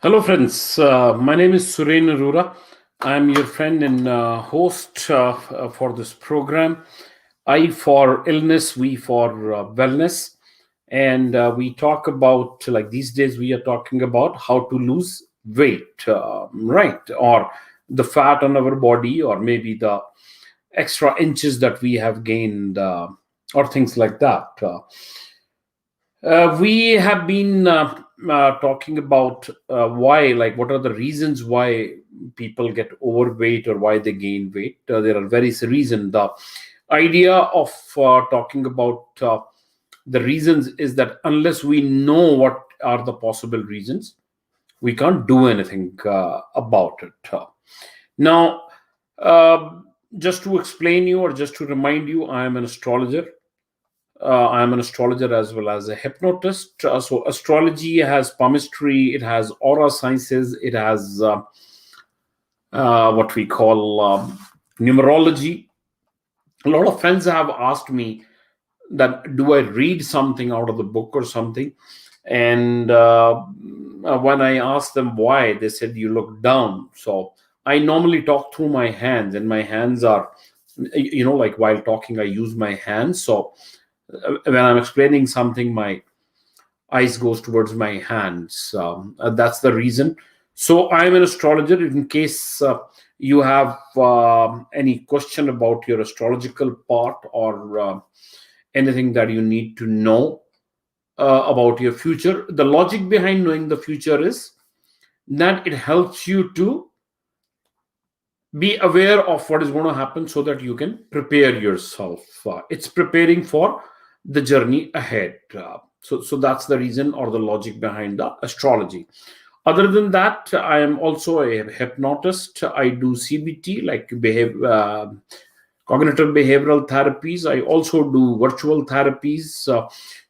Hello, friends. My name is Suren Arora. I am your friend and host for this program. I for illness, we for wellness. And we talk about, like these days, we are talking about how to lose weight, right? Or the fat on our body, or maybe the extra inches that we have gained, or things like that. We have been talking about why, like, what are the reasons why people get overweight or why they gain weight. There are various reasons. The idea of talking about the reasons is that unless we know what are the possible reasons, we can't do anything about it. Now, uh, just to explain you or just to remind you, I am an astrologer. I'm an astrologer as well as a hypnotist. So astrology has palmistry, it has aura sciences, it has what we call numerology. A lot of friends have asked me that do I read something out of the book or something, and when I asked them why, they said you look down. So I normally talk through my hands, and my hands are, like while talking, I use my hands. So when I'm explaining something, my eyes goes towards my hands. That's the reason. So I'm an astrologer. In case you have any question about your astrological part or anything that you need to know about your future, the logic behind knowing the future is that it helps you to be aware of what is going to happen so that you can prepare yourself. It's preparing for the journey ahead. So that's the reason or the logic behind the astrology. Other than that, I am also a hypnotist. I do CBT, like cognitive behavioral therapies. I also do virtual therapies.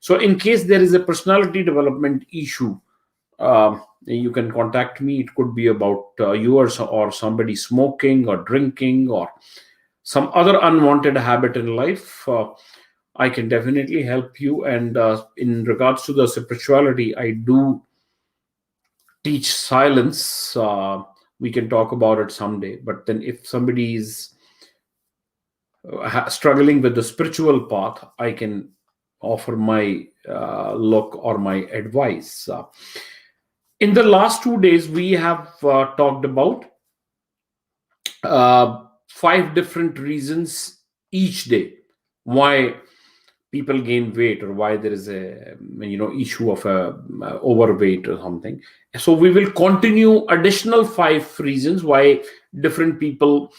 So in case there is a personality development issue, you can contact me. It could be about you or somebody smoking or drinking or some other unwanted habit in life. I can definitely help you. And in regards to the spirituality, I do teach silence. We can talk about it someday. But then, if somebody is struggling with the spiritual path, I can offer my look or my advice. In the last 2 days, we have talked about five different reasons each day why people gain weight or why there is a issue of overweight or something. So we will continue additional five reasons why different people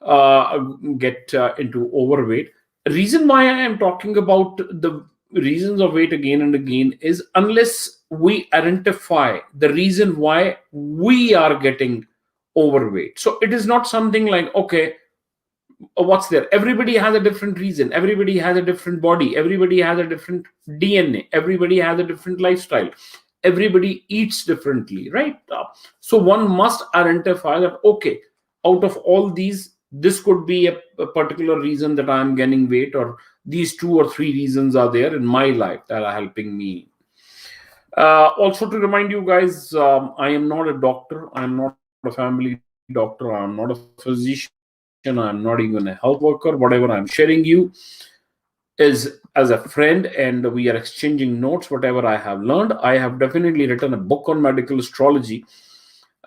uh, get into overweight. Reason why I am talking about the reasons of weight again and again is unless we identify the reason why we are getting overweight. So it is not something like, okay, what's there? Everybody has a different reason. Everybody has a different body. Everybody has a different DNA. Everybody has a different lifestyle. Everybody eats differently, right? So one must identify that, okay, out of all these, this could be a particular reason that I'm gaining weight, or these two or three reasons are there in my life that are helping me. Also, to remind you guys, I am not a doctor. I'm not a family doctor. I'm not a physician. I'm not even a health worker. Whatever I'm sharing you is as a friend, and we are exchanging notes, whatever I have learned. I have definitely written a book on medical astrology.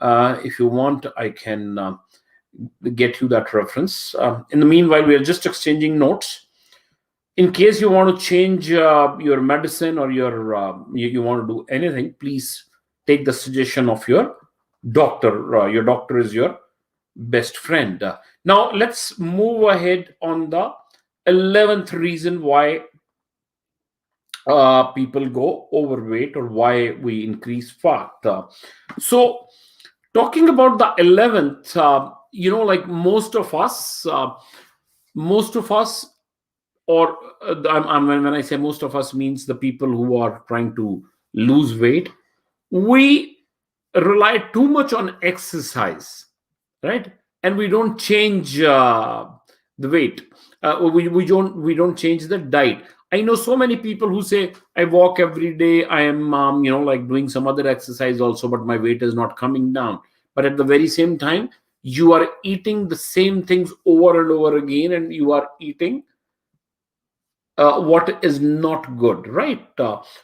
If you want, I can get you that reference. In the meanwhile, we are just exchanging notes. In case you want to change your medicine or you want to do anything, please take the suggestion of your doctor. Your doctor is your best friend. Now let's move ahead on the 11th reason why people go overweight or why we increase fat. So talking about the 11th, like most of us, or when I say most of us, means the people who are trying to lose weight, we rely too much on exercise, right? And we don't change the weight. We don't change the diet. I know so many people who say, I walk every day, I am, like doing some other exercise also, but my weight is not coming down. But at the very same time, you are eating the same things over and over again, and you are eating what is not good, right?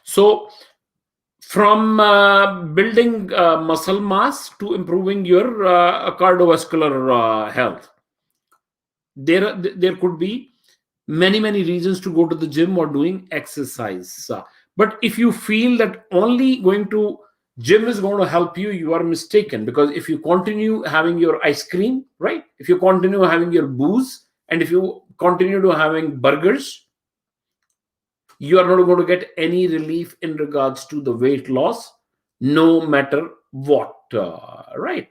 So, from building muscle mass to improving your cardiovascular health, there could be many reasons to go to the gym or doing exercise. But if you feel that only going to gym is going to help you, you are mistaken. Because if you continue having your ice cream, right, if you continue having your booze, and if you continue to having burgers, you are not going to get any relief in regards to the weight loss, no matter what, right?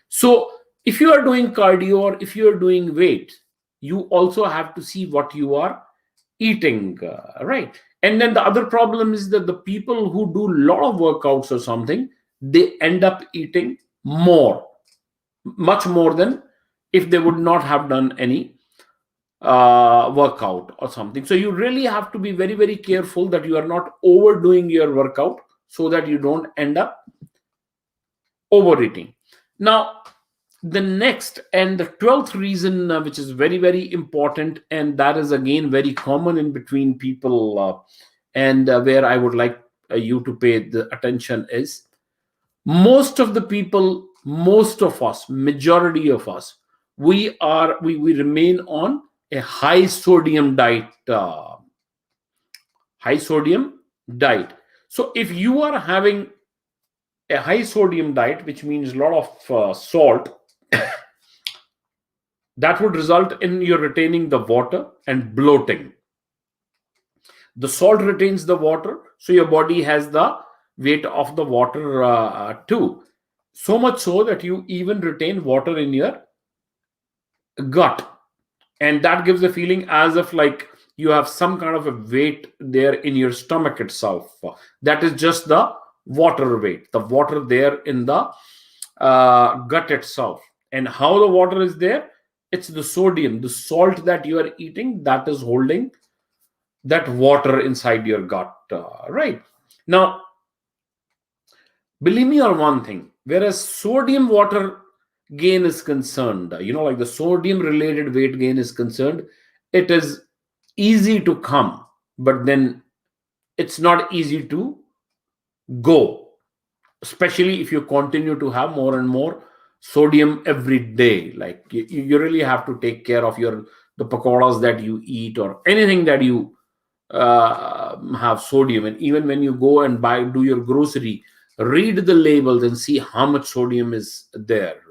So if you are doing cardio or if you are doing weight, you also have to see what you are eating, right? And then the other problem is that the people who do a lot of workouts or something, they end up eating more, much more than if they would not have done any workout or something. So you really have to be very careful that you are not overdoing your workout, so that you don't end up overeating. Now, the next and the 12th reason, which is very important, and that is again very common in between people, and where I would like you to pay the attention, is most of the people, most of us, majority of us, we remain on a high sodium diet. High sodium diet. So if you are having a high sodium diet, which means a lot of salt, that would result in you retaining the water and bloating. The salt retains the water, so your body has the weight of the water too. So much so that you even retain water in your gut, and that gives a feeling as if like you have some kind of a weight there in your stomach itself. That is just the water weight, the water there in the gut itself. And how the water is there? It's the sodium, the salt that you are eating, that is holding that water inside your gut, right? Now, believe me on one thing, whereas sodium water gain is concerned, like the sodium related weight gain is concerned, it is easy to come, but then it's not easy to go, especially if you continue to have more and more sodium every day. Like you really have to take care of the pakoras that you eat or anything that you have sodium. And even when you go and do your grocery, read the labels and see how much sodium is there,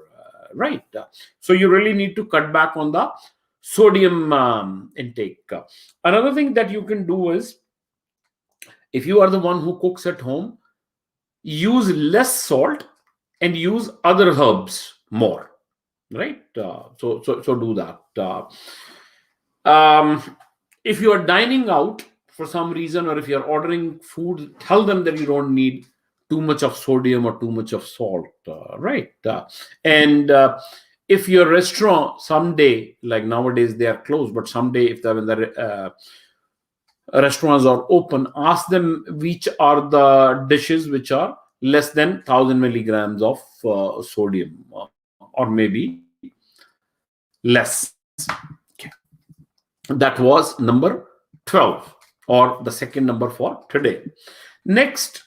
right? So you really need to cut back on the sodium intake. Another thing that you can do is, if you are the one who cooks at home, use less salt and use other herbs more, right? So do that. If you are dining out for some reason, or if you are ordering food, tell them that you don't need too much of sodium or too much of salt, right? And if your restaurant someday, like nowadays they are closed, but someday if when the restaurants are open, ask them which are the dishes which are less than 1000 milligrams of sodium, or maybe less. Okay. That was number 12, or the second number for today. Next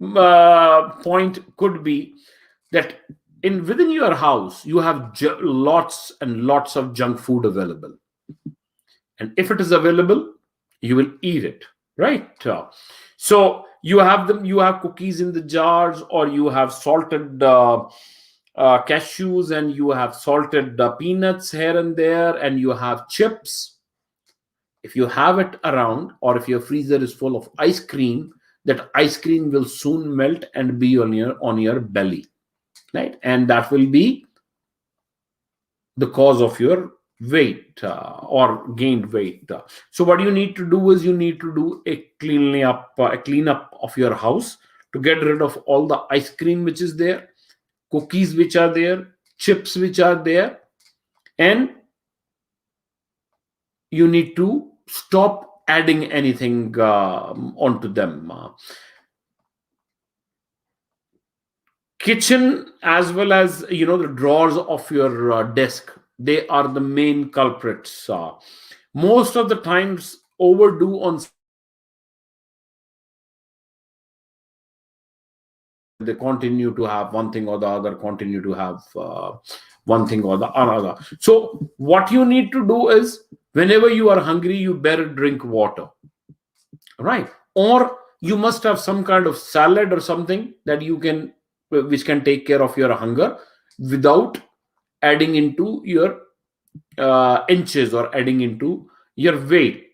point could be that within your house you have lots and lots of junk food available, and if it is available, you will eat it, right? So you have cookies in the jars, or you have salted cashews, and you have salted peanuts here and there, and you have chips. If you have it around, or if your freezer is full of ice cream, that ice cream will soon melt and be on your belly, right? And that will be the cause of your weight, or gained weight. So what you need to do is, you need to do a cleanup of your house, to get rid of all the ice cream which is there, cookies which are there, chips which are there, and you need to stop adding anything onto them. Kitchen, as well as the drawers of your desk, they are the main culprits. Most of the times, overdo on something, they continue to have one thing or the other, continue to have one thing or the another. So what you need to do is, whenever you are hungry, you better drink water, right? Or you must have some kind of salad or something that you can, which can take care of your hunger without adding into your inches or adding into your weight.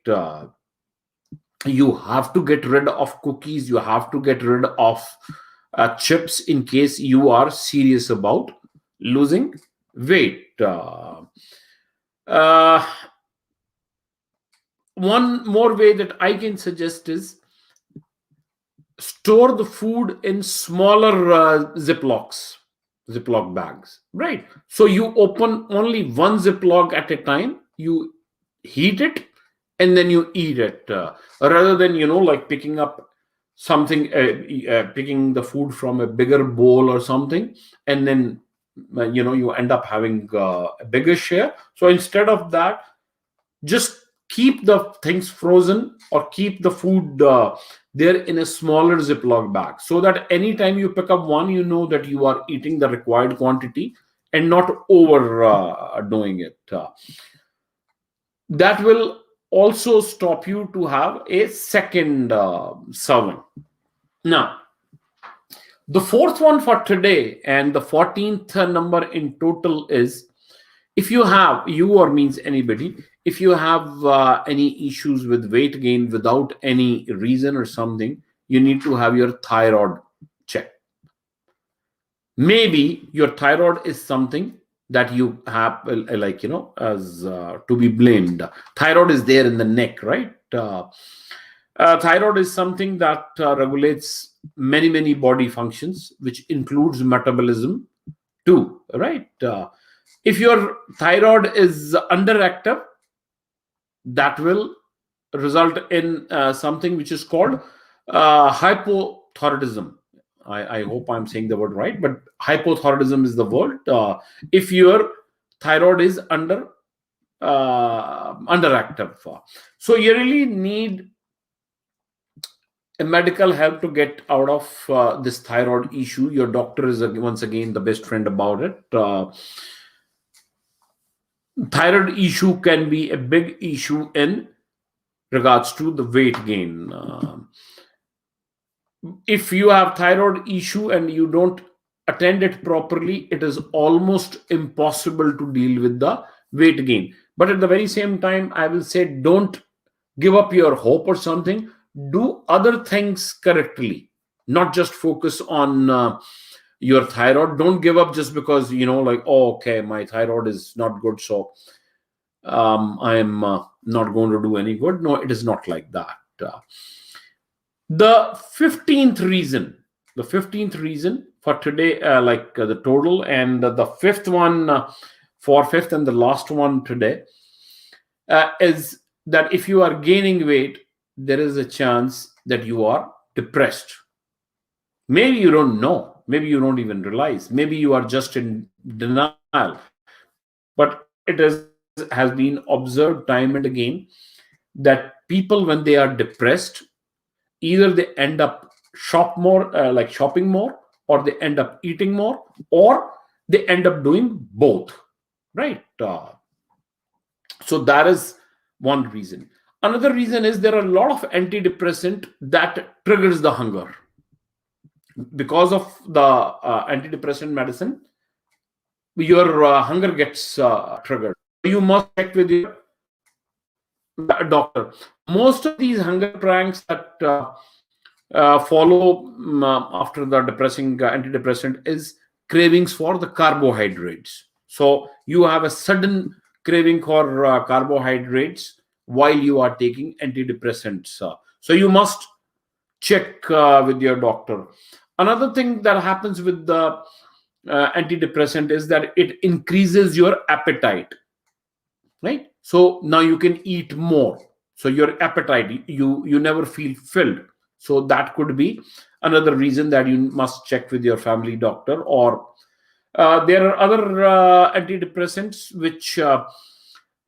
You have to get rid of cookies, you have to get rid of chips in case you are serious about losing weight. Uh, One more way that I can suggest is, store the food in smaller ziploc bags, right? So you open only one ziploc at a time, you heat it, and then you eat it, rather than like picking up something, picking the food from a bigger bowl or something, and then you end up having a bigger share. So instead of that, just keep the things frozen, or keep the food there in a smaller ziploc bag, so that anytime you pick up one, you know that you are eating the required quantity and not over doing it. That will also stop you to have a second serving. Now, the fourth one for today, and the 14th number in total, is, if you have, you or means anybody, if you have any issues with weight gain without any reason or something, you need to have your thyroid checked. Maybe your thyroid is something that you have, like as to be blamed. Thyroid is there in the neck, right? Thyroid is something that regulates many body functions, which includes metabolism too, right? If your thyroid is underactive, that will result in something which is called hypothyroidism. I hope I'm saying the word right, but hypothyroidism is the word. If your thyroid is underactive, so you really need a medical help to get out of this thyroid issue. Your doctor is once again the best friend about it. Thyroid issue can be a big issue in regards to the weight gain. If you have thyroid issue and you don't attend it properly, it is almost impossible to deal with the weight gain. But at the very same time, I will say, don't give up your hope or something. Do other things correctly, not just focus on your thyroid. Don't give up just because like, oh, okay, my thyroid is not good, so I am not going to do any good. No, it is not like that. The 15th reason, for today, the total, and the fifth one, for fifth and the last one today, is that if you are gaining weight, there is a chance that you are depressed. Maybe you don't know, maybe you don't even realize, maybe you are just in denial, but has been observed time and again that people, when they are depressed, either they end up shopping more, or they end up eating more, or they end up doing both, right? So that is one reason. Another reason is, there are a lot of antidepressant that triggers the hunger. Because of the antidepressant medicine, your hunger gets triggered. You must check with your doctor. Most of these hunger pranks that follow after the depressing antidepressant is cravings for the carbohydrates. So you have a sudden craving for carbohydrates while you are taking antidepressants. So you must check with your doctor. Another thing that happens with the antidepressant is that it increases your appetite, right? So now you can eat more. So your appetite, you never feel filled. So that could be another reason that you must check with your family doctor. Or there are other antidepressants which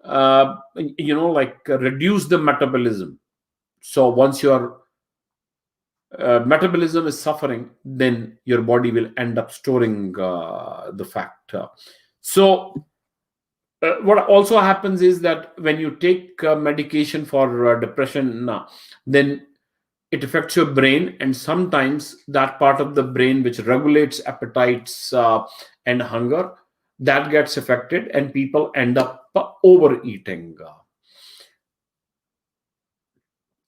like reduce the metabolism. So once your metabolism is suffering, then your body will end up storing the fat. So what also happens is that when you take medication for depression, then it affects your brain, and sometimes that part of the brain which regulates appetites and hunger, that gets affected, and people end up overeating.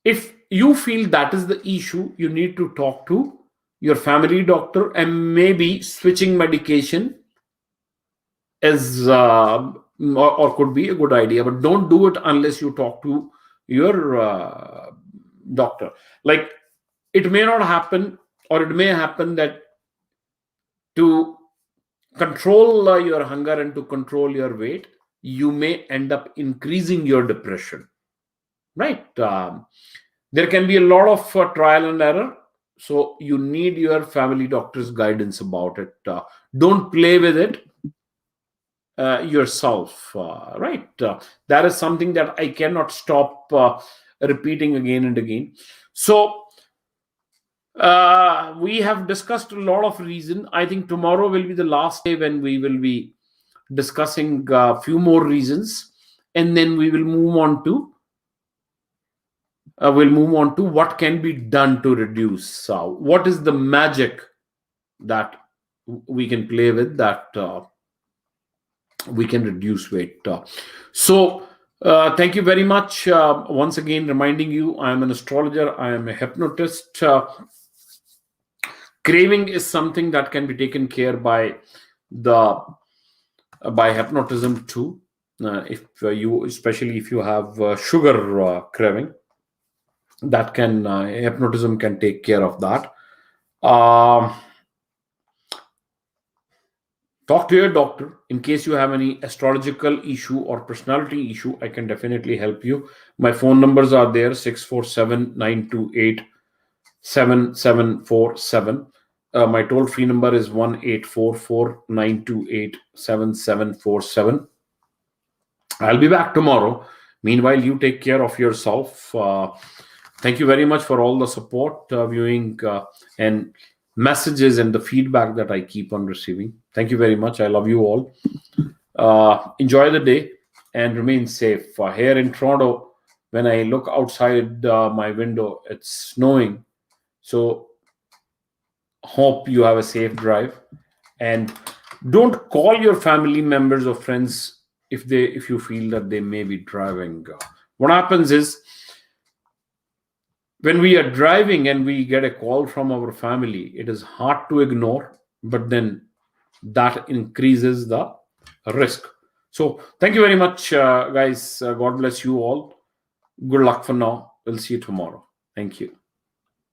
If you feel that is the issue, you need to talk to your family doctor, and maybe switching medication is or could be a good idea, but don't do it unless you talk to your doctor. Like, it may not happen, or it may happen that to control your hunger and to control your weight, you may end up increasing your depression, right? There can be a lot of trial and error, so you need your family doctor's guidance about it. Don't play with it yourself, right? That is something that I cannot stop repeating again and again. So we have discussed a lot of reason. I think tomorrow will be the last day when we will be discussing a few more reasons, and then we will move on to what can be done to reduce. What is the magic that we can play with, that we can reduce weight. Thank you very much. Once again, reminding you, I am an astrologer, I am a hypnotist. Craving is something that can be taken care by hypnotism too. If you, especially if you have sugar craving, that can hypnotism can take care of that. Talk to your doctor in case you have any astrological issue or personality issue. I can definitely help you. My phone numbers are there: 647-928-7747. My toll-free number is 1-844-928-7747. I'll be back tomorrow. Meanwhile, you take care of yourself. Thank you very much for all the support, viewing, and messages, and the feedback that I keep on receiving. Thank you very much. I love you all. Enjoy the day and remain safe. Here in Toronto, when I look outside my window, it's snowing. So hope you have a safe drive, and don't call your family members or friends if you feel that they may be driving. What happens is, when we are driving and we get a call from our family, it is hard to ignore, but then that increases the risk. So thank you very much, guys. God bless you all. Good luck for now. We'll see you tomorrow. Thank you.